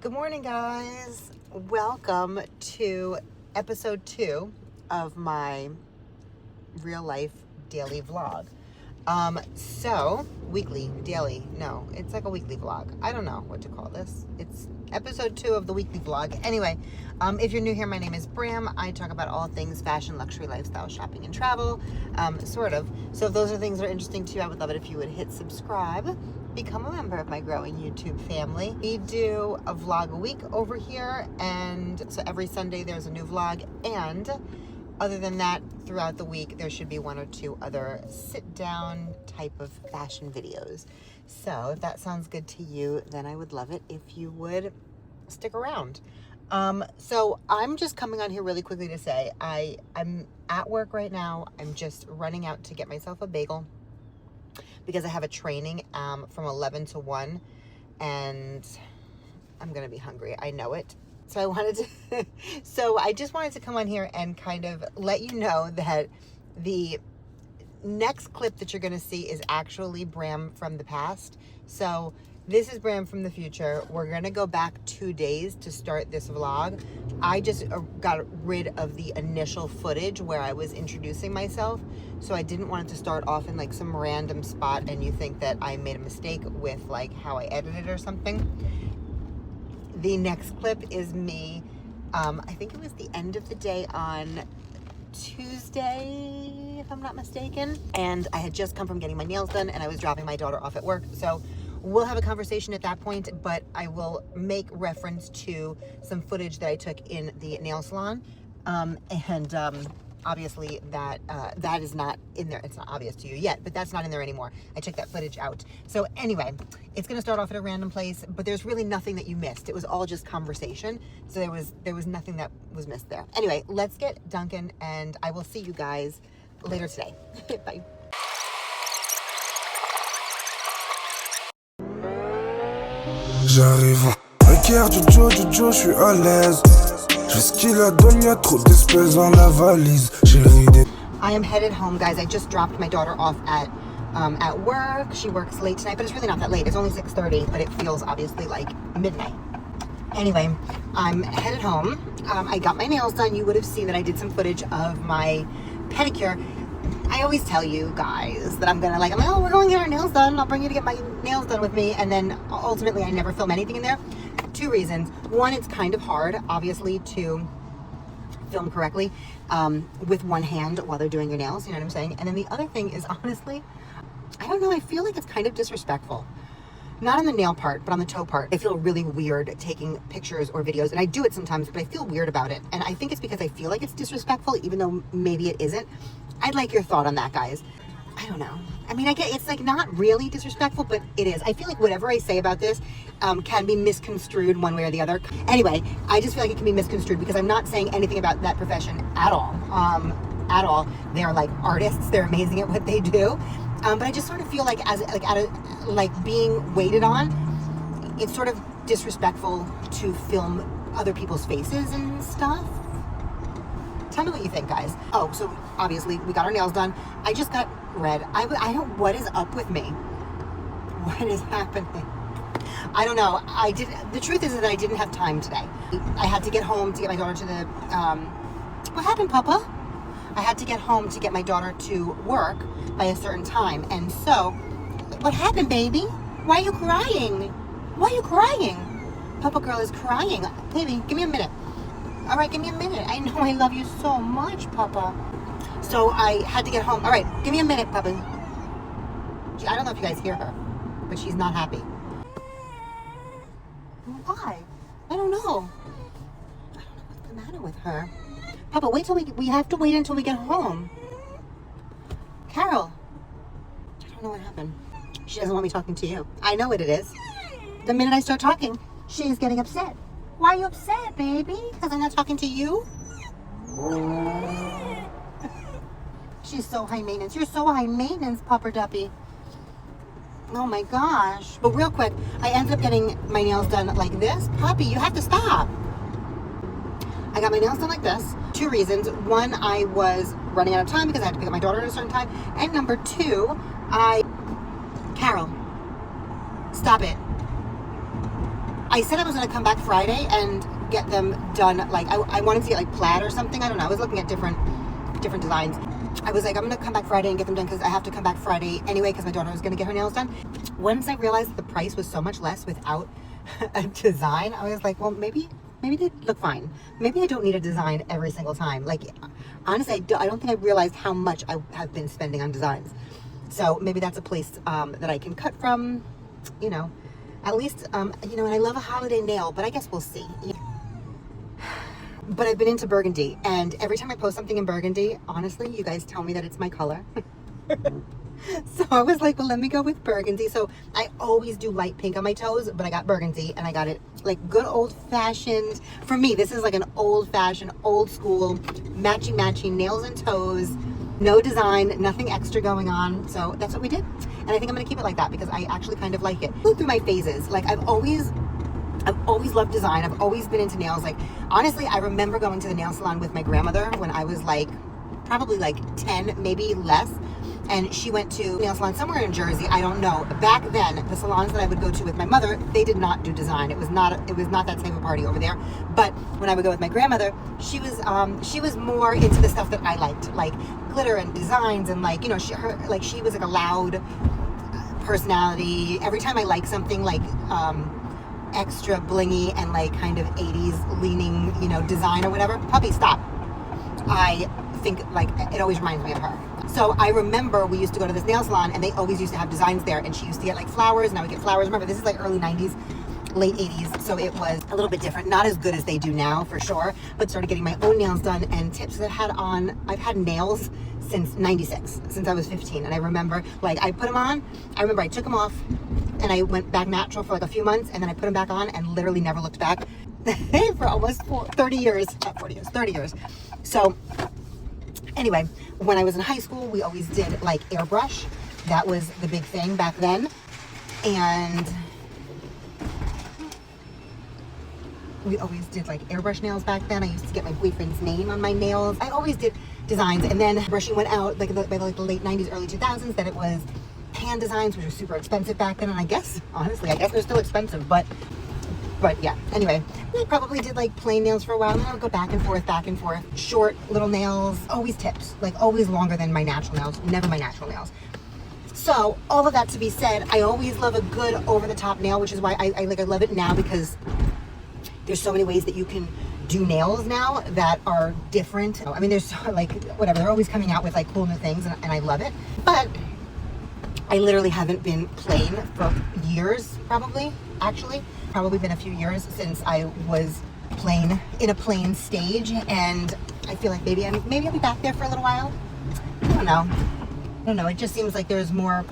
Good morning, guys. Welcome to episode 2 of my real life daily vlog. Weekly, daily, no, it's like a weekly vlog. I don't know what to call this. It's episode 2 of the weekly vlog. Anyway, if you're new here, my name is Bram. I talk about all things fashion, luxury, lifestyle, shopping, and travel, sort of. So if those are things that are interesting to you, I would love it if you would hit subscribe. Become a member of my growing YouTube family. We do a vlog a week over here, and so every Sunday there's a new vlog, and other than that, throughout the week there should be 1 or 2 other sit-down type of fashion videos. So if that sounds good to you, then I would love it if you would stick around. So I'm just coming on here really quickly to say I'm at work right now. I'm just running out to get myself a bagel because I have a training from 11 to 1, and I'm gonna be hungry. I know it. So I just wanted to come on here and kind of let you know that the next clip that you're gonna see is actually Bram from the past. So this is Bram from the future. We're gonna go back 2 days to start this vlog. I just got rid of the initial footage where I was introducing myself. So I didn't want it to start off in like some random spot and you think that I made a mistake with like how I edited or something. The next clip is me, I think it was the end of the day on Tuesday, if I'm not mistaken. And I had just come from getting my nails done and I was dropping my daughter off at work. So we'll have a conversation at that point, but I will make reference to some footage that I took in the nail salon. Obviously that is not in there. It's not obvious to you yet, but that's not in there anymore. I took that footage out. So anyway, it's gonna start off at a random place, but there's really nothing that you missed. It was all just conversation. So there was nothing that was missed there. Anyway, let's get Duncan and I will see you guys later today. Bye. J'arrive en Haircare, Jojo, je suis à l'aise. Je ce qu'il a donné, y'a trop d'espèces dans la valise. Chérie des... I am headed home, guys. I just dropped my daughter off at work. She works late tonight, but it's really not that late. It's only 6:30, but it feels obviously like midnight. Anyway, I'm headed home. I got my nails done. You would have seen that I did some footage of my pedicure. I always tell you guys that I'm like, oh, we're going to get our nails done. I'll bring you to get my nails done with me. And then ultimately I never film anything in there. 2 reasons. One, it's kind of hard, obviously, to film correctly with one hand while they're doing your nails. You know what I'm saying? And then the other thing is, honestly, I don't know. I feel like it's kind of disrespectful. Not on the nail part, but on the toe part. I feel really weird taking pictures or videos, and I do it sometimes, but I feel weird about it. And I think it's because I feel like it's disrespectful, even though maybe it isn't. I'd like your thought on that, guys. I don't know. I mean, I get it's like not really disrespectful, but it is. I feel like whatever I say about this can be misconstrued one way or the other. Anyway, I just feel like it can be misconstrued because I'm not saying anything about that profession at all. At all. They're like artists. They're amazing at what they do. But I just sort of feel like being waited on, it's sort of disrespectful to film other people's faces and stuff. Tell me what you think, guys. Oh, so obviously we got our nails done. I just got red. I don't, what is up with me? What is happening? I don't know. The truth is that I didn't have time today. I had to get home to get my daughter to the, what happened, Papa? I had to get home to get my daughter to work by a certain time. And so, what happened, baby? Why are you crying? Why are you crying? Papa girl is crying. Baby, give me a minute. All right, give me a minute. I know I love you so much, Papa. So I had to get home. All right, give me a minute, Papa. I don't know if you guys hear her, but she's not happy. Why? I don't know. I don't know what's the matter with her. Papa, wait till we have to wait until we get home. Carol. I don't know what happened. She doesn't want me talking to you. I know what it is. The minute I start talking, she's getting upset. Why are you upset, baby? Because I'm not talking to you? She's so high maintenance. You're so high maintenance, Papa Duppy. Oh my gosh. But real quick, I ended up getting my nails done like this. Poppy, you have to stop. I got my nails done like this. 2 reasons. One, I was running out of time because I had to pick up my daughter at a certain time. And number 2, Carol, stop it. I said I was going to come back Friday and get them done. Like, I wanted to get like plaid or something. I don't know. I was looking at different designs. I was like, I'm going to come back Friday and get them done because I have to come back Friday anyway because my daughter was going to get her nails done. Once I realized that the price was so much less without a design, I was like, well, maybe they look fine. Maybe I don't need a design every single time. Like, honestly, I don't think I realized how much I have been spending on designs. So maybe that's a place that I can cut from, you know, at least, you know, and I love a holiday nail, but I guess we'll see. But I've been into burgundy, and every time I post something in burgundy, honestly, you guys tell me that it's my color. So I was like, well, let me go with burgundy. So I always do light pink on my toes, but I got burgundy, and I got it like good old-fashioned. For me, this is like an old-fashioned, old-school, matchy nails and toes. No design, nothing extra going on. So that's what we did. And I think I'm going to keep it like that because I actually kind of like it. Go through my phases. Like, I've always loved design. I've always been into nails. Like, honestly, I remember going to the nail salon with my grandmother when I was like, probably like 10, maybe less. And she went to a nail salon somewhere in Jersey. I don't know. Back then, the salons that I would go to with my mother, they did not do design. It was not that type of party over there. But when I would go with my grandmother, she was more into the stuff that I liked, like glitter and designs, and like, you know, she was like a loud personality. Every time I like something like extra blingy and like kind of 80s leaning, you know, design or whatever, puppy, stop. I think like it always reminds me of her. So I remember we used to go to this nail salon and they always used to have designs there, and she used to get like flowers and I would get flowers. Remember, this is like early 90s, late 80s, so it was a little bit different. Not as good as they do now for sure, but started getting my own nails done and tips that I've had nails since 96, since I was 15. And I remember like I put them on, I remember I took them off and I went back natural for like a few months, and then I put them back on and literally never looked back for almost 30 years, not 40 years, 30 years. So anyway, when I was in high school, we always did like airbrush. That was the big thing back then. And we always did like airbrush nails back then. I used to get my boyfriend's name on my nails. I always did designs. And then brushing went out like by like the late 90s, early 2000s, that it was hand designs, which were super expensive back then. And I guess, honestly, they're still expensive, but yeah, anyway, I probably did like plain nails for a while, and then I would go back and forth, short little nails, always tips, like always longer than my natural nails, never my natural nails. So all of that to be said, I always love a good over-the-top nail, which is why I love it now, because there's so many ways that you can do nails now that are different. I mean, there's so, like, whatever, they're always coming out with like cool new things, and I love it. But I literally haven't been plain for years, probably been a few years since I was plain, in a plain stage, and I feel like maybe I'll be back there for a little while. I don't know. It just seems like there's more,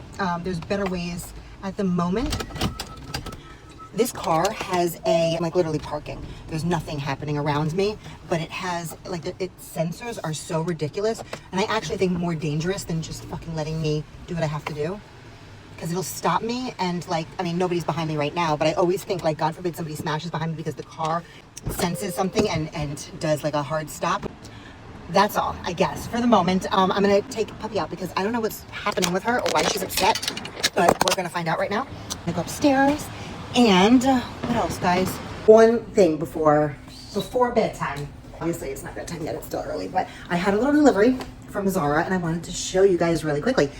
there's better ways at the moment. This car has like literally parking. There's nothing happening around me, but it has like its sensors are so ridiculous, and I actually think more dangerous than just fucking letting me do what I have to do. Because it'll stop me, and like, I mean, nobody's behind me right now, but I always think like, God forbid somebody smashes behind me because the car senses something and does like a hard stop. That's all, I guess, for the moment. I'm gonna take Puppy out because I don't know what's happening with her or why she's upset, but we're gonna find out right now. I'm gonna go upstairs, and what else, guys? One thing before bedtime. Obviously, it's not bedtime yet, it's still early, but I had a little delivery from Zara, and I wanted to show you guys really quickly.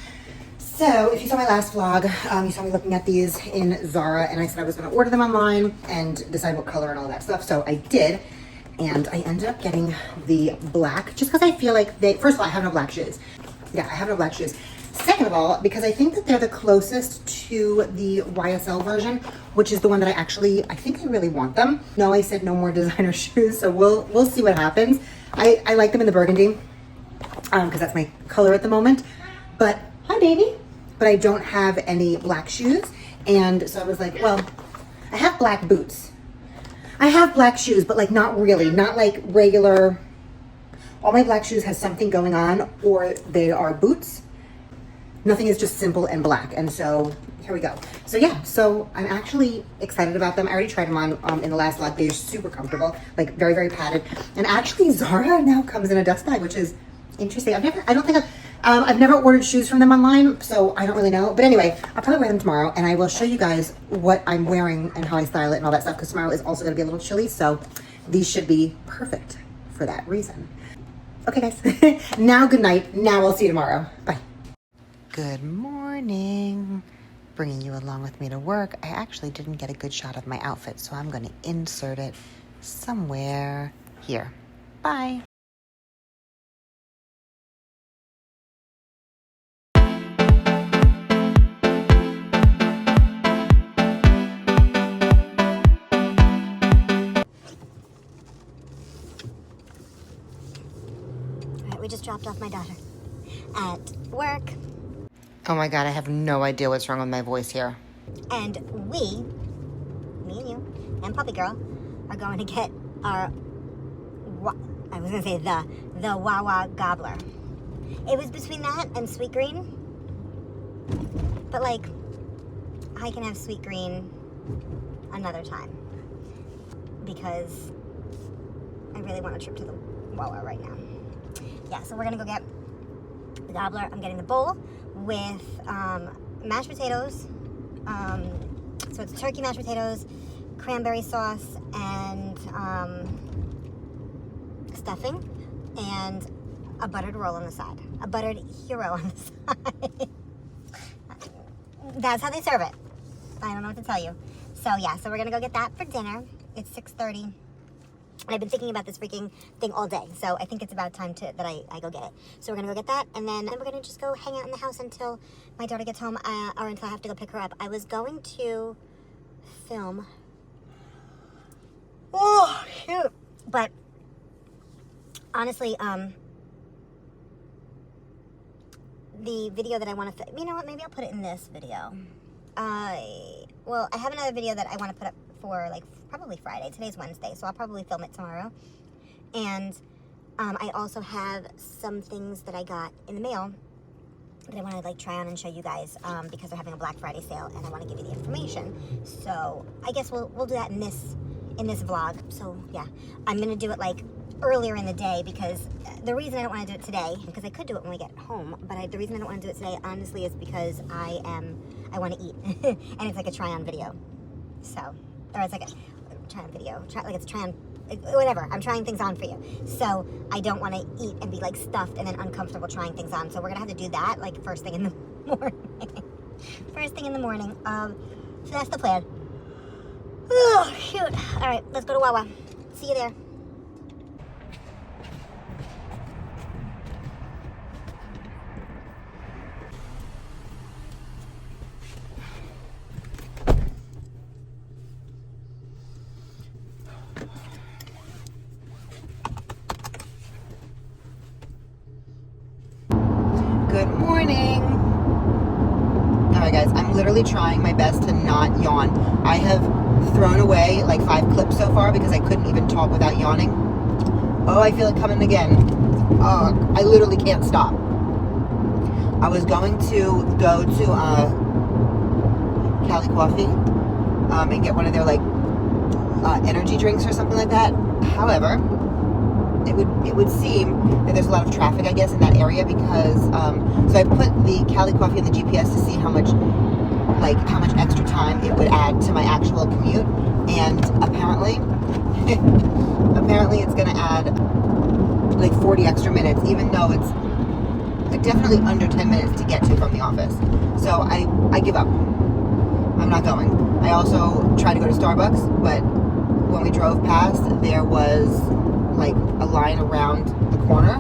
So if you saw my last vlog, you saw me looking at these in Zara, and I said I was going to order them online and decide what color and all that stuff. So I did, and I ended up getting the black just because I feel like first of all, I have no black shoes. Yeah, I have no black shoes. Second of all, because I think that they're the closest to the YSL version, which is the one that I think I really want them. No, I said no more designer shoes, so we'll see what happens. I like them in the burgundy because that's my color at the moment. But, hi baby. But I don't have any black shoes, and so I was like, well, I have black boots. I have black shoes, but like not really, not like regular. All my black shoes has something going on, or they are boots. Nothing is just simple and black, and so here we go. So yeah, so I'm actually excited about them. I already tried them on in the last vlog. They're super comfortable, like very, very padded. And actually Zara now comes in a dust bag, which is interesting. I don't think I've never ordered shoes from them online, so I don't really know. But anyway, I'll probably wear them tomorrow, and I will show you guys what I'm wearing and how I style it and all that stuff, because tomorrow is also going to be a little chilly, so these should be perfect for that reason. Okay, guys. Now, good night. Now I'll see you tomorrow. Bye. Good morning. Bringing you along with me to work. I actually didn't get a good shot of my outfit, so I'm going to insert it somewhere here. Bye. We just dropped off my daughter at work. Oh my God, I have no idea what's wrong with my voice here. And we, me and you, and Puppy Girl, are going to get our, I was going to say the Wawa Gobbler. It was between that and Sweet Green. But like, I can have Sweet Green another time. Because I really want a trip to the Wawa right now. Yeah, so we're gonna go get the Gobbler. I'm getting the bowl with mashed potatoes. So it's turkey mashed potatoes, cranberry sauce, and stuffing, and a buttered roll on the side. A buttered hero on the side. That's how they serve it. I don't know what to tell you. So yeah, so we're gonna go get that for dinner. It's 6:30. And I've been thinking about this freaking thing all day, so I think it's about time that I go get it. So we're gonna go get that, and then we're gonna just go hang out in the house until my daughter gets home, or until I have to go pick her up. I was going to film. Oh shoot! But honestly, the video that I want to, you know what? Maybe I'll put it in this video. Well, I have another video that I want to put up for like probably Friday. Today's Wednesday, so I'll probably film it tomorrow. And I also have some things that I got in the mail that I want to like try on and show you guys, because they're having a Black Friday sale, and I want to give you the information. So I guess we'll do that in this vlog. So yeah, I'm gonna do it like earlier in the day, because the reason I don't want to do it today, because I could do it when we get home, but the reason I don't want to do it today, honestly, is because I want to eat, and it's like a try-on video. So, or it's like a try-on video, it's a try-on, whatever. I'm trying things on for you. So I don't want to eat and be like stuffed and then uncomfortable trying things on. So we're gonna have to do that like first thing in the morning. First thing in the morning. So that's the plan. Oh shoot! All right, let's go to Wawa. See you there. Good morning. Alright guys, I'm literally trying my best to not yawn. I have thrown away like 5 clips so far because I couldn't even talk without yawning. Oh, I feel it coming again. I literally can't stop. I was going to go to Cali Coffee and get one of their like energy drinks or something like that. However, it would seem that there's a lot of traffic, I guess, in that area because so I put the Cali Coffee in the GPS to see how much extra time it would add to my actual commute, and apparently it's gonna add like 40 extra minutes, even though it's definitely under 10 minutes to get to from the office. So I give up. I'm not going. I also tried to go to Starbucks, but when we drove past, there was like a line around the corner,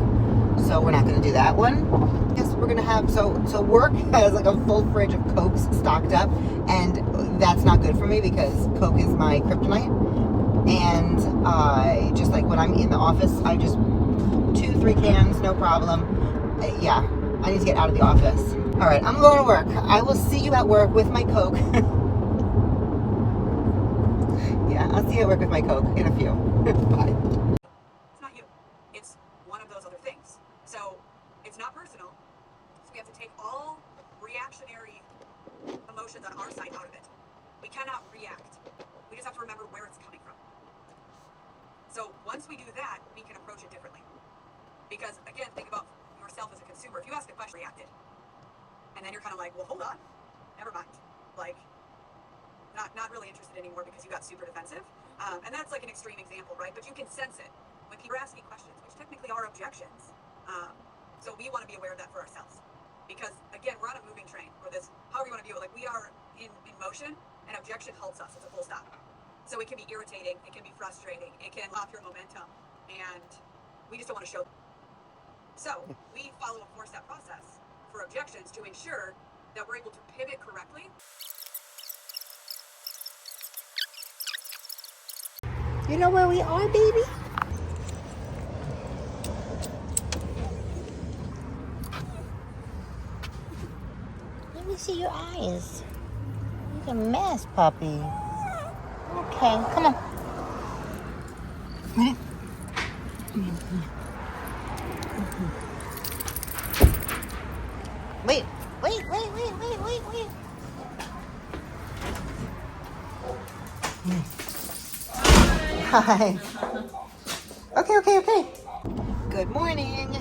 so we're not going to do that one. Guess we're going to have, so work has like a full fridge of Cokes stocked up, and that's not good for me because Coke is my kryptonite. And I just like when I'm in the office, I just 2-3 cans, no problem. Yeah, I need to get out of the office. All right, I'm going to work. I will see you at work with my Coke. Yeah, I'll see you at work with my Coke in a few. Bye. It's not you. It's one of those other things. So it's not personal. So we have to take all reactionary emotions on our side out of it. We cannot react. We just have to remember where it's coming from. So once we do that, we can approach it differently. Because again, think about yourself as a consumer, if you ask a question, reacted, and then you're kind of like, well, hold on, never mind, like, not really interested anymore because you got super defensive. And that's like an extreme example, right? But you can sense it when people are asking questions, which technically are objections. So we want to be aware of that for ourselves, because again, we're on a moving train, or this, however you want to view it, like we are in motion, and objection halts us. It's a full stop. So it can be irritating, it can be frustrating, it can off your momentum, and we just don't want to show. So we follow a 4-step process for objections to ensure that we're able to pivot correctly. You know where we are, baby? Let me see your eyes. You're a mess, puppy. Okay, come on. Wait. Hi. Okay. Good morning.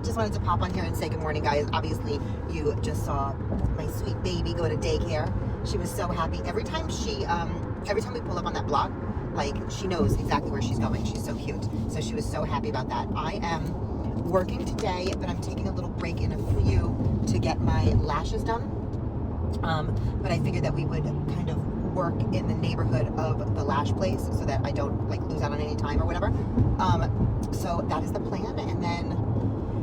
Just wanted to pop on here and say good morning, guys. Obviously, you just saw my sweet baby go to daycare. She was so happy. Every time we pull up on that block, like, she knows exactly where she's going. She's so cute. So she was so happy about that. I am working today, but I'm taking a little break in a few to get my lashes done. But I figured that we would kind of work in the neighborhood of the lash place so that I don't like lose out on any time or whatever. So that is the plan. And then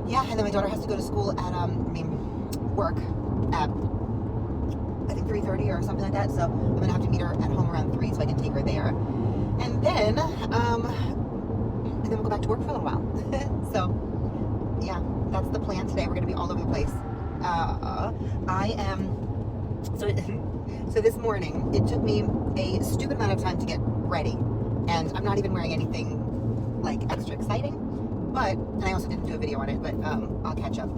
my daughter has to go to school at work at I think 3:30 or something like that. So I'm gonna have to meet her at home around 3 so I can take her there. And then we'll go back to work for a little while. So yeah, that's the plan today. We're gonna be all over the place. So this morning, it took me a stupid amount of time to get ready, and I'm not even wearing anything like extra exciting, and I also didn't do a video on it, but I'll catch up.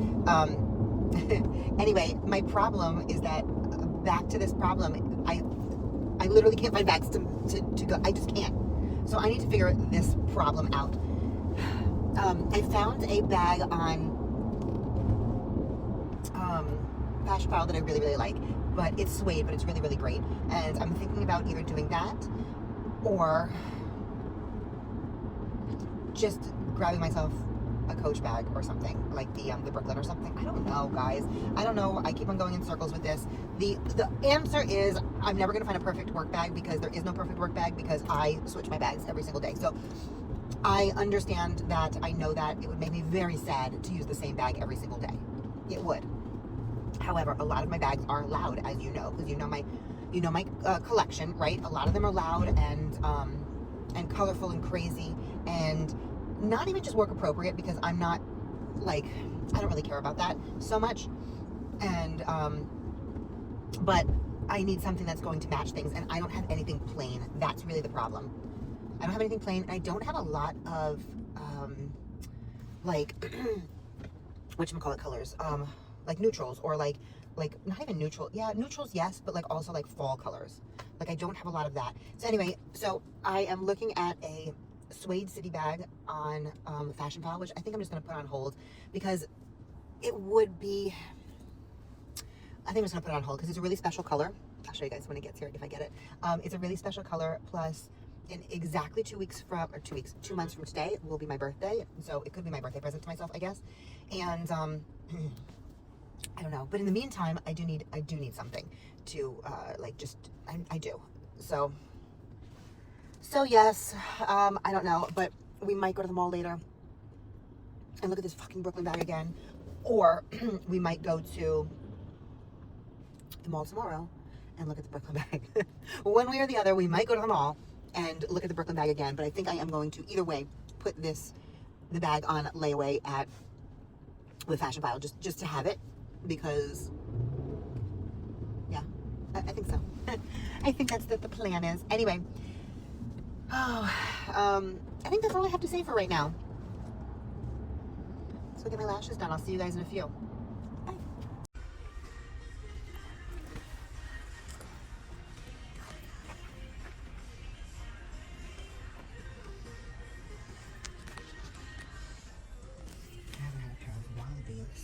Anyway, my problem is that, back to this problem, I literally can't find bags to go. I just can't. So I need to figure this problem out. I found a bag on Fashion File that I really, really like. But it's suede, but it's really, really great. And I'm thinking about either doing that or just grabbing myself a Coach bag or something, like the Brooklyn or something. I don't know, guys. I don't know. I keep on going in circles with this. The answer is I'm never going to find a perfect work bag, because there is no perfect work bag, because I switch my bags every single day. So I understand that. I know that it would make me very sad to use the same bag every single day. It would. However, a lot of my bags are loud, as you know, because you know my collection, right? A lot of them are loud and colorful and crazy, and not even just work appropriate, because I'm not like, I don't really care about that so much. And but I need something that's going to match things, and I don't have anything plain. That's really the problem. I don't have anything plain, and I don't have a lot of like whatchamacallit colors. Like neutrals, or like not even neutral. Yeah, neutrals, yes, but like also like fall colors. Like I don't have a lot of that. So anyway, so I am looking at a suede city bag on Fashion File, which I think I'm just gonna put on hold, because it would be, I think I'm just gonna put it on hold because it's a really special color. I'll show you guys when it gets here, if I get it. It's a really special color, plus in exactly 2 months from today will be my birthday. So it could be my birthday present to myself, I guess. And I don't know, but in the meantime, I do need something to I do. So yes, I don't know, but we might go to the mall later and look at this fucking Brooklyn bag again, or we might go to the mall tomorrow and look at the Brooklyn bag. One way or the other, we might go to the mall and look at the Brooklyn bag again, but I think I am going to either way put the bag on layaway with Fashion File, just to have it. Because, yeah, I think so. I think that's what the plan is. Anyway, I think that's all I have to say for right now. So get my lashes done. I'll see you guys in a few. Bye. I haven't had a pair of wallabies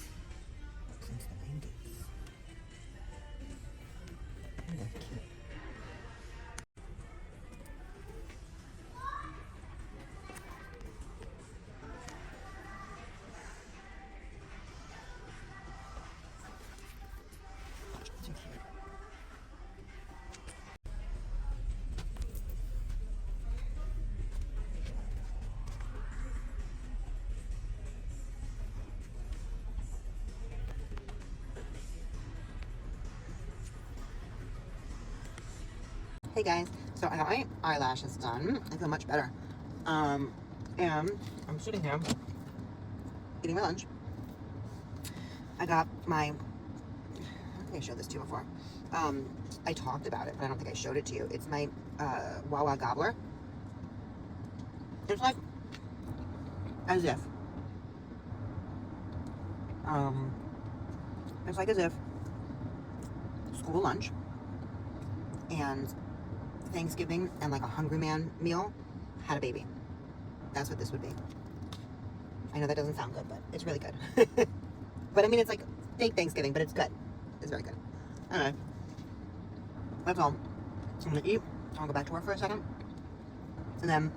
Hey guys, so I got my eyelashes done. I feel much better. And I'm sitting here eating my lunch. I got my, I don't think I showed this to you before. I talked about it, but I don't think I showed it to you. It's my OBY Gobbler. It's like as if school lunch and Thanksgiving and like a Hungry Man meal had a baby. That's what this would be. I know that doesn't sound good, but it's really good. But I mean, it's like fake Thanksgiving, but it's good. It's very good. Anyway, that's all. I'm gonna eat. I'll go back to work for a second, and then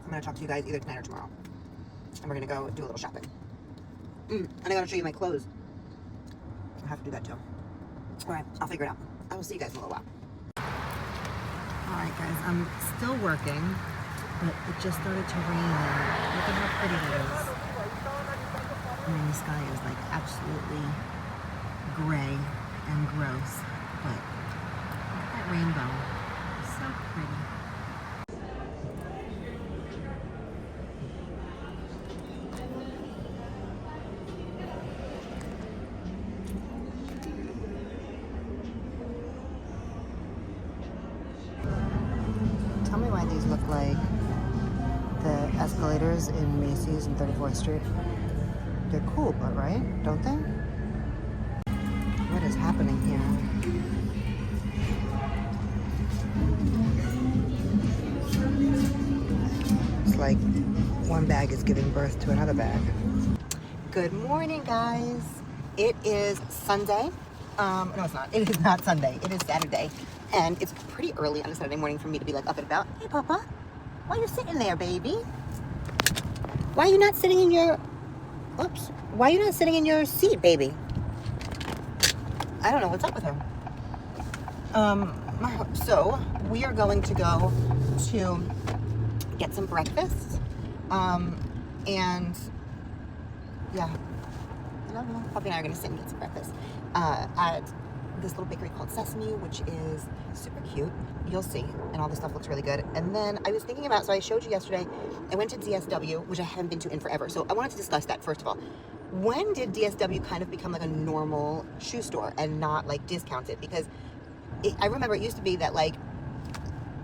I'm gonna talk to you guys either tonight or tomorrow. And we're gonna go do a little shopping. And I gotta show you my clothes. I have to do that too. Alright, I'll figure it out. I will see you guys in a little while. Alright guys, I'm still working, but it just started to rain. Look at how pretty it is. I mean, the sky is like absolutely gray and gross, but look at that rainbow. It's so pretty. Tell me why these look like the escalators in Macy's and 34th Street. They're cool, but right? Don't they? What is happening here? It's like one bag is giving birth to another bag. Good morning, guys. It is Sunday. No, it's not. It is not Sunday. It is Saturday. And it's pretty early on a Saturday morning for me to be like up and about. Hey, Papa, why are you sitting there, baby? Why are you not sitting in your... Oops. Why are you not sitting in your seat, baby? I don't know what's up with her. So we are going to go to get some breakfast. And yeah, I don't know. Puppy and I are going to sit and get some breakfast at this little bakery called Sesame, which is super cute. You'll see, and all the stuff looks really good. And then I was thinking about, so I showed you yesterday, I went to DSW, which I haven't been to in forever. So I wanted to discuss that first of all. When did DSW kind of become like a normal shoe store and not like discounted? Because I remember it used to be that like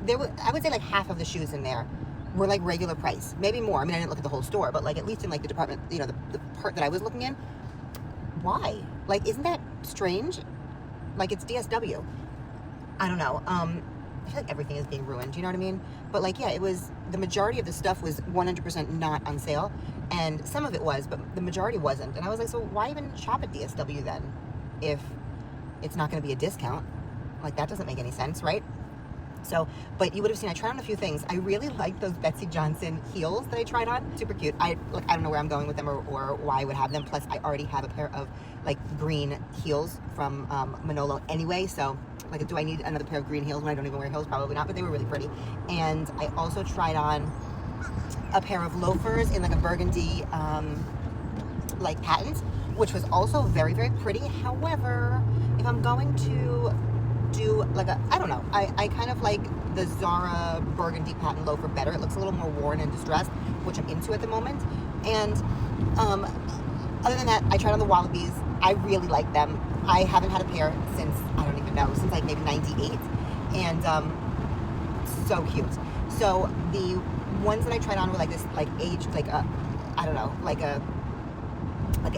there was, I would say like half of the shoes in there were like regular price, maybe more. I mean, I didn't look at the whole store, but like at least in like the department, you know, the part that I was looking in. Why? Like, isn't that strange? Like, it's DSW. I don't know. I feel like everything is being ruined. Do you know what I mean? But like, yeah, it was, the majority of the stuff was 100% not on sale. And some of it was, but the majority wasn't. And I was like, so why even shop at DSW then if it's not going to be a discount? Like, that doesn't make any sense, right? So, but you would have seen, I tried on a few things. I really like those Betsy Johnson heels that I tried on. Super cute. I don't know where I'm going with them or why I would have them. Plus, I already have a pair of like green heels from Manolo anyway. So, like, do I need another pair of green heels when I don't even wear heels? Probably not, but they were really pretty. And I also tried on a pair of loafers in like a burgundy like patent, which was also very, very pretty. However, if I'm going to do like a, I don't know, I kind of like the Zara burgundy patent loafer better. It looks a little more worn and distressed, which I'm into at the moment. And other than that, I tried on the Wallabies. I really like them. I haven't had a pair since, I don't even know, since like maybe 98. And so cute. So the ones that I tried on were like this, like aged, like a, I don't know, like a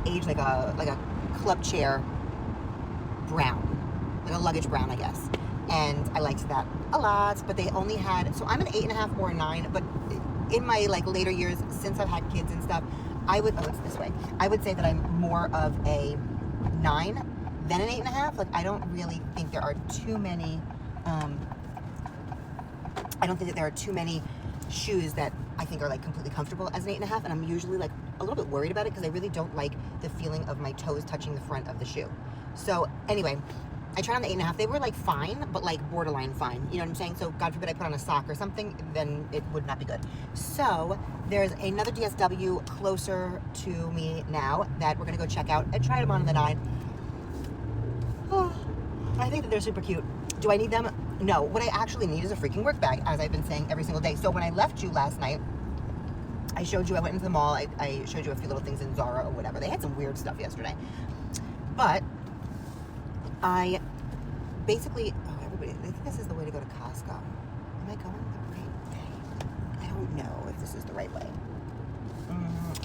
age, like a club chair brown. Like a luggage brown, I guess. And I liked that a lot, but they only had, so I'm an 8.5 or a 9, but in my like later years, since I've had kids and stuff, I would, oh, it's this way. I would say that I'm more of a 9 than an 8.5. Like, I don't really think there are too many, I don't think that there are too many shoes that I think are like completely comfortable as an 8.5, and I'm usually like a little bit worried about it because I really don't like the feeling of my toes touching the front of the shoe. So anyway, I tried on the 8.5. They were like fine, but like borderline fine. You know what I'm saying? So God forbid I put on a sock or something, then it would not be good. So there's another DSW closer to me now that we're gonna go check out. I tried them on the 9. Oh, I think that they're super cute. Do I need them? No, what I actually need is a freaking work bag, as I've been saying every single day. So when I left you last night, I showed you, I went into the mall, I showed you a few little things in Zara or whatever. They had some weird stuff yesterday. But I basically, oh, everybody, I think this is the way to go to Costco. Am I going the right way? I don't know if this is the right way.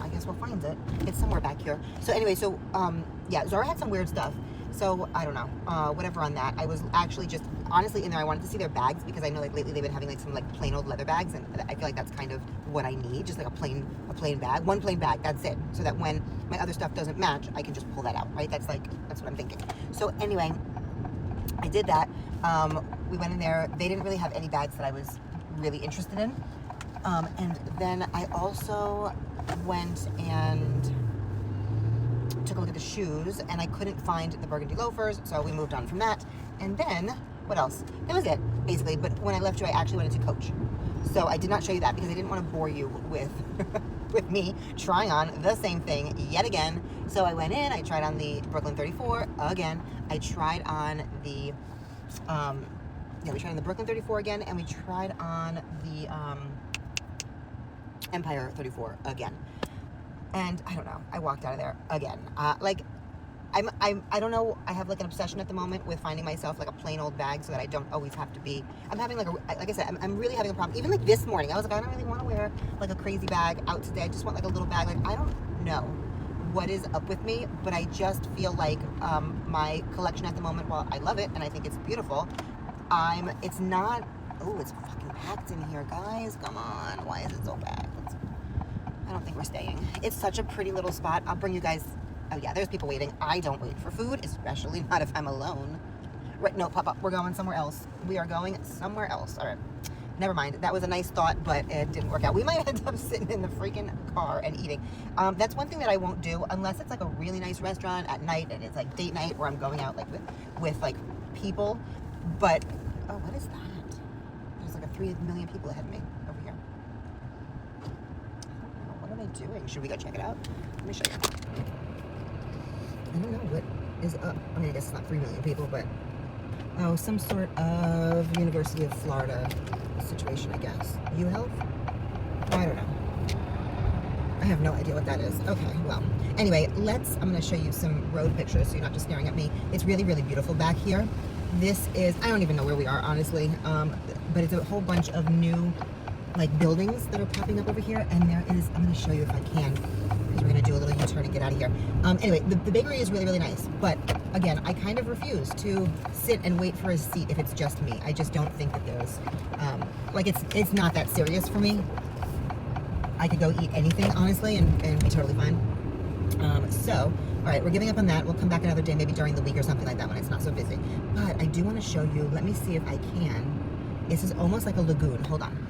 I guess we'll find it. It's somewhere back here. So anyway, so, yeah, Zara had some weird stuff. So, I don't know, whatever on that. I was actually just, honestly, in there, I wanted to see their bags because I know, like, lately they've been having, like, some, like, plain old leather bags, and I feel like that's kind of what I need, just, like, a plain bag. One plain bag, that's it. So that when my other stuff doesn't match, I can just pull that out, right? That's what I'm thinking. So, anyway, I did that. We went in there. They didn't really have any bags that I was really interested in. And then I also went and took a look at the shoes, and I couldn't find the burgundy loafers, so we moved on from that. And then, what else? That was it, basically. But when I left you, I actually went into Coach. So I did not show you that because I didn't want to bore you with with me trying on the same thing yet again. So I went in, I tried on the Brooklyn 34 again. I tried on the, we tried on the Brooklyn 34 again, and we tried on the Empire 34 again. And I don't know, I walked out of there again. Like, I don't know, I have like an obsession at the moment with finding myself like a plain old bag so that I don't always have to be, I'm having like like I said, I'm really having a problem. Even like this morning, I was like, I don't really want to wear like a crazy bag out today. I just want like a little bag. Like, I don't know what is up with me, but I just feel like my collection at the moment, while I love it and I think it's beautiful, it's not, oh, it's fucking packed in here, guys. Come on, why is it so packed? I don't think we're staying. It's such a pretty little spot. I'll bring you guys. Oh yeah, there's people waiting. I don't wait for food, especially not if I'm alone. Right, no, pop up. We're going somewhere else. We are going somewhere else. All right. Never mind. That was a nice thought, but it didn't work out. We might end up sitting in the freaking car and eating. That's one thing that I won't do unless it's like a really nice restaurant at night and it's like date night where I'm going out like with like people. But, oh, what is that? There's like 3 million people ahead of me over here. What are they doing? Should we go check it out? Let me show you. I don't know what is up. I mean, I guess it's not 3 million people, but oh, some sort of University of Florida situation, I guess. UHealth? I don't know. I have no idea what that is. Okay, well. Anyway, I'm going to show you some road pictures so you're not just staring at me. It's really, really beautiful back here. This is, I don't even know where we are, honestly, but it's a whole bunch of new, like, buildings that are popping up over here, and there is, I'm going to show you if I can, because we're going to do a little U-turn and get out of here. Anyway, the bakery is really, really nice, but again, I kind of refuse to sit and wait for a seat if it's just me. I just don't think that there's, like, it's not that serious for me. I could go eat anything, honestly, and be totally fine. So, all right, we're giving up on that. We'll come back another day, maybe during the week or something like that when it's not so busy. But I do want to show you, let me see if I can. This is almost like a lagoon. Hold on.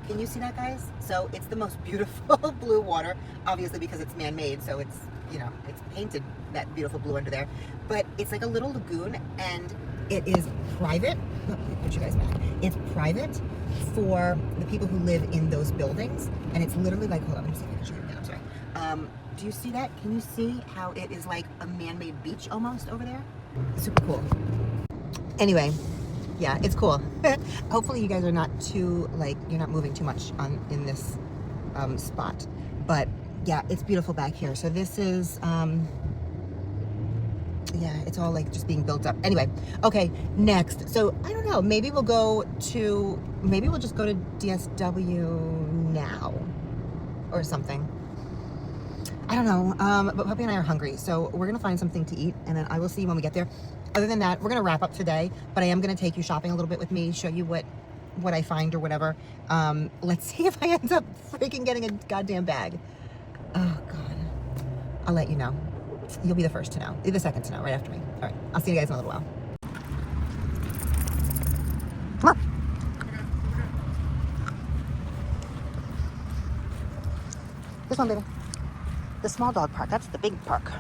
Can you see that, guys? So it's the most beautiful blue water, obviously because it's man-made, so it's, you know, it's painted that beautiful blue under there. But it's like a little lagoon, and it is private. Let me put you guys back. It's private for the people who live in those buildings, and it's literally like, hold on, let me see if I can show you again. I'm sorry. Do you see that? Can you see how it is like a man-made beach almost over there? Super cool. Anyway. Yeah, it's cool. Hopefully you guys are not too, like, you're not moving too much in this spot. But yeah, it's beautiful back here. So this is, yeah, it's all like just being built up. Anyway, okay, next. So I don't know, maybe we'll just go to DSW now or something. I don't know, but Puppy and I are hungry, so we're gonna find something to eat, and then I will see you when we get there. Other than that, we're gonna wrap up today, but I am gonna take you shopping a little bit with me, show you what I find or whatever. Let's see if I end up freaking getting a goddamn bag. Oh God, I'll let you know. You'll be the first to know, the second to know, right after me. All right, I'll see you guys in a little while. Come on. This one, baby. The small dog park, that's the big park.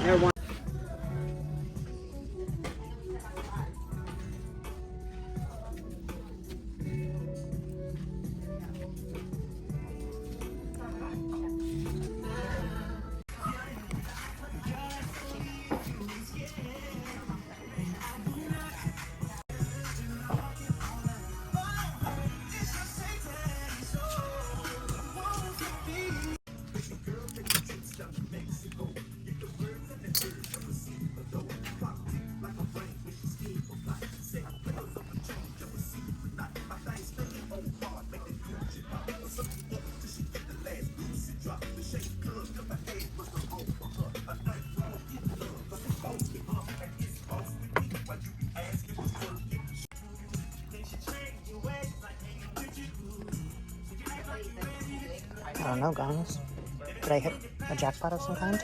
They're one. I don't know, guys. Did I hit a jackpot of some kind?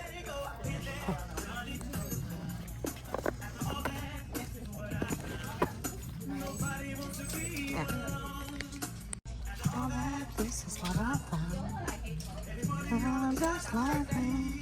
Yeah. This is what I found. I'm just like me.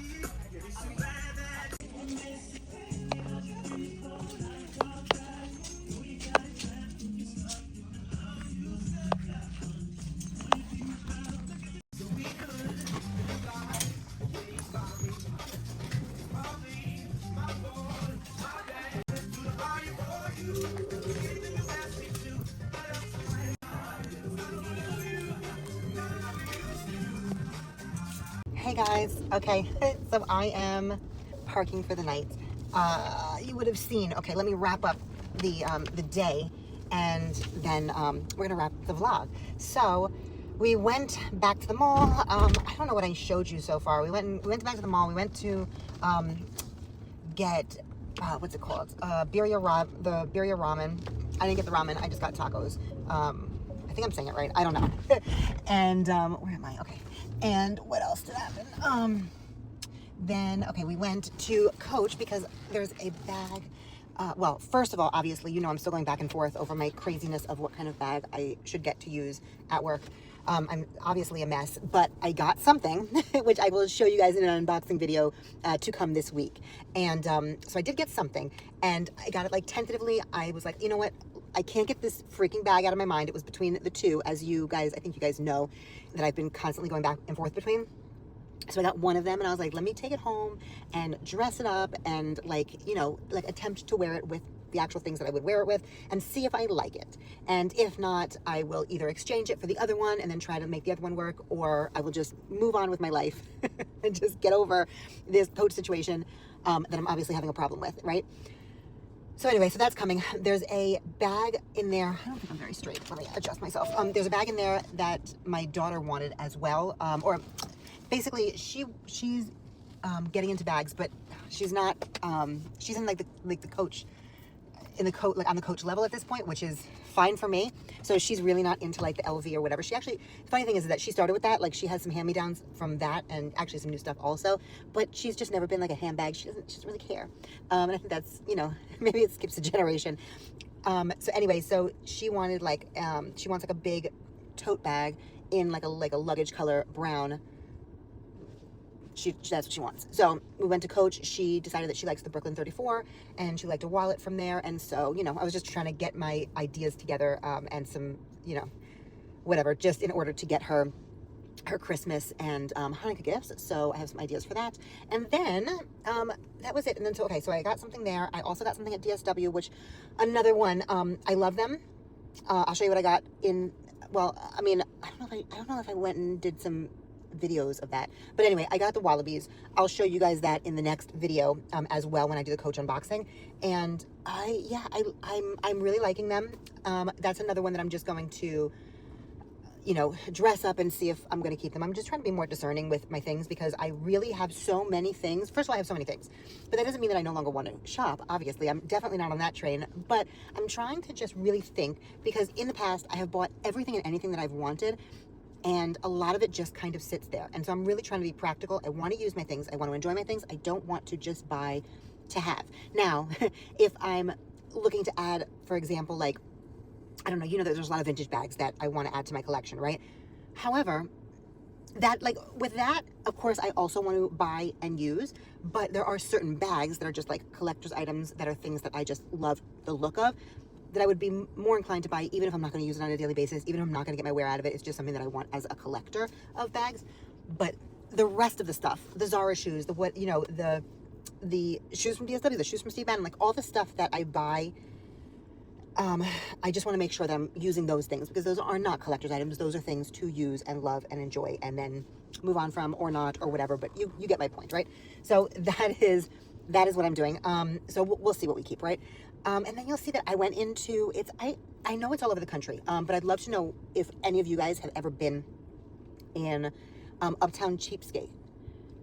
Hey guys, okay, so I am parking for the night. You would have seen, okay, let me wrap up the day, and then we're gonna wrap the vlog. So we went back to the mall. I don't know what I showed you so far. We went back to the mall. We went to get what's it called? The birria ramen. I didn't get the ramen. I just got tacos. I think I'm saying it right. I don't know. And where am I? Okay. And what else did happen? Then, okay, we went to Coach because there's a bag. Well, first of all, obviously, you know, I'm still going back and forth over my craziness of what kind of bag I should get to use at work. I'm obviously a mess, but I got something, which I will show you guys in an unboxing video to come this week. And so I did get something, and I got it like tentatively. I was like, you know what? I can't get this freaking bag out of my mind. It was between the two, as you guys, I think you guys know that I've been constantly going back and forth between. So I got one of them, and I was like, let me take it home and dress it up and, like, you know, like attempt to wear it with the actual things that I would wear it with and see if I like it. And if not, I will either exchange it for the other one and then try to make the other one work, or I will just move on with my life and just get over this Coach situation that I'm obviously having a problem with, right? So anyway, so that's coming. There's a bag in there. I don't think I'm very straight. Let me adjust myself. There's a bag in there that my daughter wanted as well. Or basically, she's getting into bags, but she's not. She's in like the Coach, in the coat, like on the Coach level at this point, which is fine for me. So she's really not into like the LV or whatever. She actually, the funny thing is that she started with that. Like she has some hand-me-downs from that, and actually some new stuff also. But she's just never been like a handbag. She doesn't really care. And I think that's, you know, maybe it skips a generation. So anyway, so she wanted like she wants like a big tote bag in like a luggage color brown. That's what she wants. So we went to Coach. She decided that she likes the Brooklyn 34, and she liked a wallet from there. And so, you know, I was just trying to get my ideas together and some, you know, whatever, just in order to get her Christmas and Hanukkah gifts. So I have some ideas for that. And then that was it. And then so okay, so I got something there. I also got something at DSW, which another one. I love them. I'll show you what I got in. Well, I mean, I don't know if I went and did some videos of that, but anyway, I got the wallabies. I'll show you guys that in the next video as well when I do the Coach unboxing. And I'm really liking them. That's another one that I'm just going to, you know, dress up and see if I'm going to keep them. I'm just trying to be more discerning with my things because I really have so many things. First of all, I have so many things, but that doesn't mean that I no longer want to shop. Obviously, I'm definitely not on that train, but I'm trying to just really think, because in the past I have bought everything and anything that I've wanted, and a lot of it just kind of sits there. And so I'm really trying to be practical. I want to use my things. I want to enjoy my things. I don't want to just buy to have. Now, if I'm looking to add, for example, like, I don't know, you know, there's a lot of vintage bags that I want to add to my collection, right? However, that, like, with that, of course, I also want to buy and use, but there are certain bags that are just like collector's items that are things that I just love the look of, that I would be more inclined to buy, even if I'm not going to use it on a daily basis, even if I'm not going to get my wear out of it. It's just something that I want as a collector of bags. But the rest of the stuff, the Zara shoes, the what, you know, the shoes from DSW, the shoes from Steve Madden, like all the stuff that I buy, I just want to make sure that I'm using those things, because those are not collector's items. Those are things to use and love and enjoy and then move on from, or not, or whatever. But you get my point, right? So that is what I'm doing. So we'll see what we keep, right? And then you'll see that I went into, I know it's all over the country, but I'd love to know if any of you guys have ever been in Uptown Cheapskate.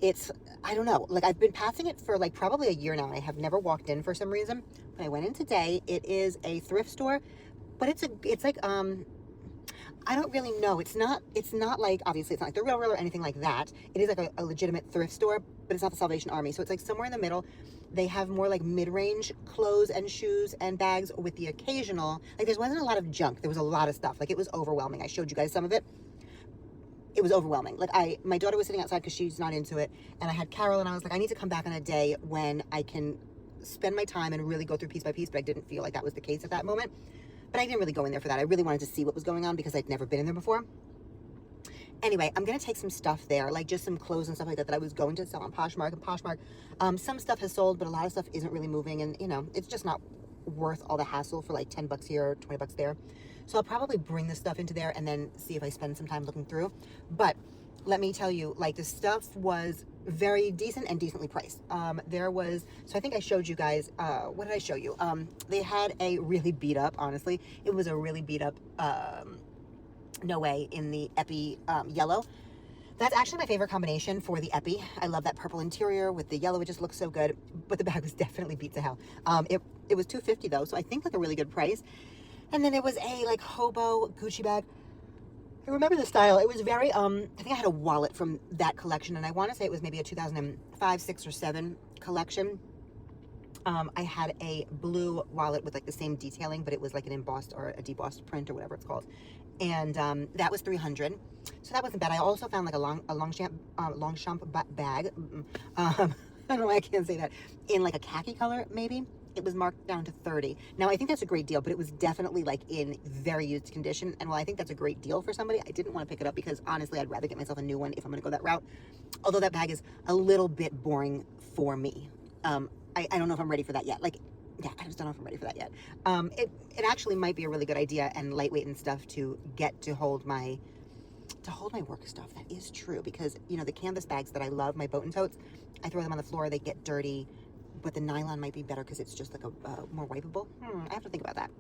It's, I don't know, like I've been passing it for like probably a year now. I have never walked in for some reason, but I went in today. It is a thrift store, but it's like, I don't really know. It's not like, obviously it's not like the Real or anything like that. It is like a legitimate thrift store, but it's not the Salvation Army. So it's like somewhere in the middle. They have more like mid-range clothes and shoes and bags with the occasional, like there wasn't a lot of junk. There was a lot of stuff. Like it was overwhelming. I showed you guys some of it. It was overwhelming. Like my daughter was sitting outside because she's not into it. And I had Carol, and I was like, I need to come back on a day when I can spend my time and really go through piece by piece. But I didn't feel like that was the case at that moment. But I didn't really go in there for that. I really wanted to see what was going on because I'd never been in there before. Anyway, I'm going to take some stuff there, like just some clothes and stuff like that I was going to sell on Poshmark. And Poshmark, some stuff has sold, but a lot of stuff isn't really moving. And, you know, it's just not worth all the hassle for like 10 bucks here, 20 bucks there. So I'll probably bring this stuff into there and then see if I spend some time looking through. But let me tell you, like, the stuff was very decent and decently priced. There was, so I think I showed you guys, what did I show you? They had a really beat up, honestly. It was a really beat up, No Way in the Epi yellow. That's actually my favorite combination for the Epi. I love that purple interior with the yellow. It just looks so good. But the bag was definitely beat to hell. It was $250 though, so I think like a really good price. And then there was a like hobo Gucci bag. I remember the style. It was very, I think I had a wallet from that collection, and I want to say it was maybe a 2005, 6, or 7 collection. I had a blue wallet with like the same detailing, but it was like an embossed or a debossed print or whatever it's called. And that was $300. So that wasn't bad. I also found like a Longchamp bag. I don't know why I can't say that. In like a khaki color, maybe. It was marked down to $30. Now, I think that's a great deal, but it was definitely like in very used condition. And while I think that's a great deal for somebody, I didn't want to pick it up because honestly, I'd rather get myself a new one if I'm going to go that route. Although that bag is a little bit boring for me. I don't know if I'm ready for that yet. Like, yeah, I just don't know if I'm ready for that yet. It actually might be a really good idea and lightweight and stuff to get to hold my work stuff. That is true, because you know the canvas bags that I love, my boat and totes, I throw them on the floor, they get dirty, but the nylon might be better because it's just like a more wipeable. I have to think about that,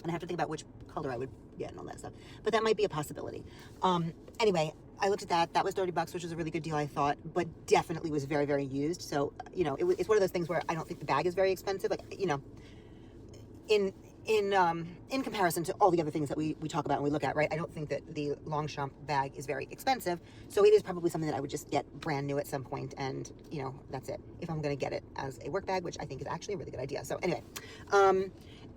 and I have to think about which color I would get and all that stuff. But that might be a possibility. Anyway, I looked at that. That was $30, which was a really good deal, I thought, but definitely was very, very used. So, you know, it's one of those things where I don't think the bag is very expensive. Like, you know, in comparison to all the other things that we talk about and we look at, right? I don't think that the Longchamp bag is very expensive. So it is probably something that I would just get brand new at some point, and, you know, that's it. If I'm going to get it as a work bag, which I think is actually a really good idea. So anyway,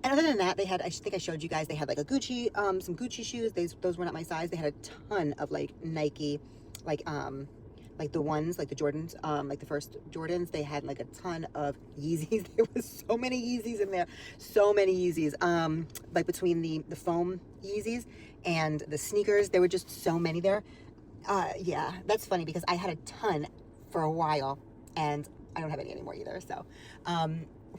and other than that, they had, I think I showed you guys, they had like a Gucci, some Gucci shoes. Those were not my size. They had a ton of like Nike, like the ones, like the Jordans, like the first Jordans. They had like a ton of Yeezys. There was so many Yeezys in there. So many Yeezys. Like between the foam Yeezys and the sneakers, there were just so many there. Yeah, that's funny because I had a ton for a while and I don't have any anymore either. So,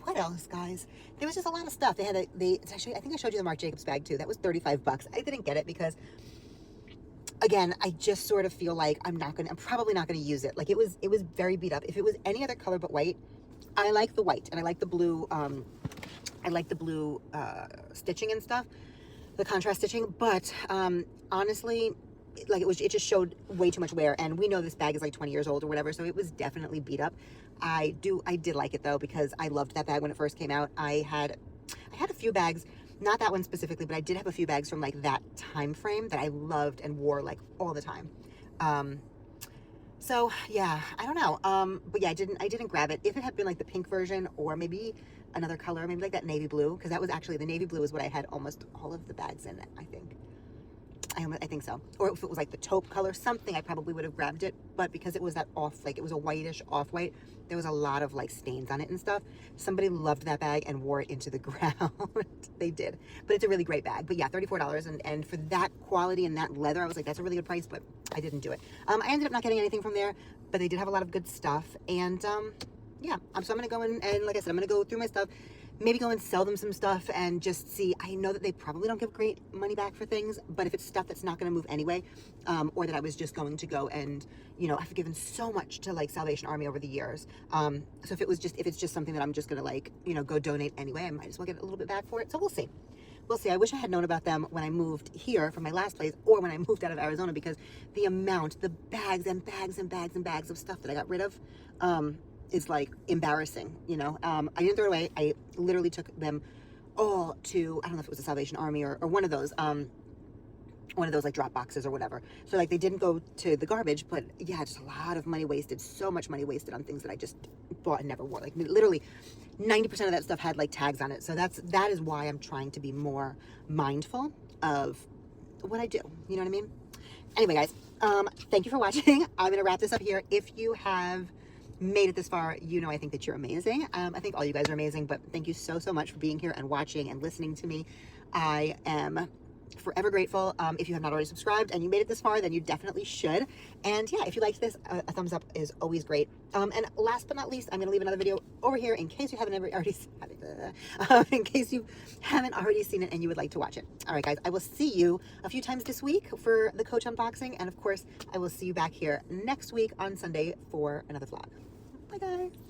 what else, guys? There was just a lot of stuff. They had it's actually, I think I showed you the Marc Jacobs bag too. That was $35. I didn't get it because, again, I just sort of feel like I'm probably not gonna use it. Like it was very beat up. If it was any other color but white, I like the white and I like the blue. I like the blue stitching and stuff, the contrast stitching. But honestly, like it just showed way too much wear, and we know this bag is like 20 years old or whatever, so it was definitely beat up. I did like it though, because I loved that bag when it first came out. I had a few bags, not that one specifically, but I did have a few bags from like that time frame that I loved and wore like all the time. So yeah, I don't know. But yeah, I didn't grab it. If it had been like the pink version or maybe another color, maybe like that navy blue, because that was actually, the navy blue is what I had almost all of the bags in, I think. I think so. Or if it was like the taupe color, something, I probably would have grabbed it. But because it was that off, like it was a whitish off-white, there was a lot of like stains on it and stuff. Somebody loved that bag and wore it into the ground. They did. But it's a really great bag. But yeah, $34. And for that quality and that leather, I was like, that's a really good price, but I didn't do it. I ended up not getting anything from there, but they did have a lot of good stuff. And yeah, so I'm going to go in and like I said, I'm going to go through my stuff. Maybe go and sell them some stuff and just see. I know that they probably don't give great money back for things, but if it's stuff that's not going to move anyway, or that I was just going to go and, you know, I've given so much to like Salvation Army over the years. So if it's just something that I'm just going to like, you know, go donate anyway, I might as well get a little bit back for it. So we'll see. We'll see. I wish I had known about them when I moved here from my last place or when I moved out of Arizona, because the amount, the bags and bags and bags and bags of stuff that I got rid of, is like embarrassing, you know. I didn't throw it away. I literally took them all to, I don't know if it was the Salvation Army or one of those like drop boxes or whatever. So like they didn't go to the garbage, but yeah, just a lot of money wasted, so much money wasted on things that I just bought and never wore. Like literally 90% of that stuff had like tags on it. So that is why I'm trying to be more mindful of what I do. You know what I mean? Anyway, guys, thank you for watching. I'm gonna wrap this up here. If you have made it this far, you know I think that you're amazing. I think all you guys are amazing, but thank you so much for being here and watching and listening to me. I am forever grateful. If you have not already subscribed and you made it this far, then you definitely should. And yeah, if you liked this, a thumbs up is always great. And last but not least, I'm gonna leave another video over here in case you haven't already seen it and you would like to watch it. All right, guys, I will see you a few times this week for the Coach unboxing, and of course, I will see you back here next week on Sunday for another vlog. Bye, guys.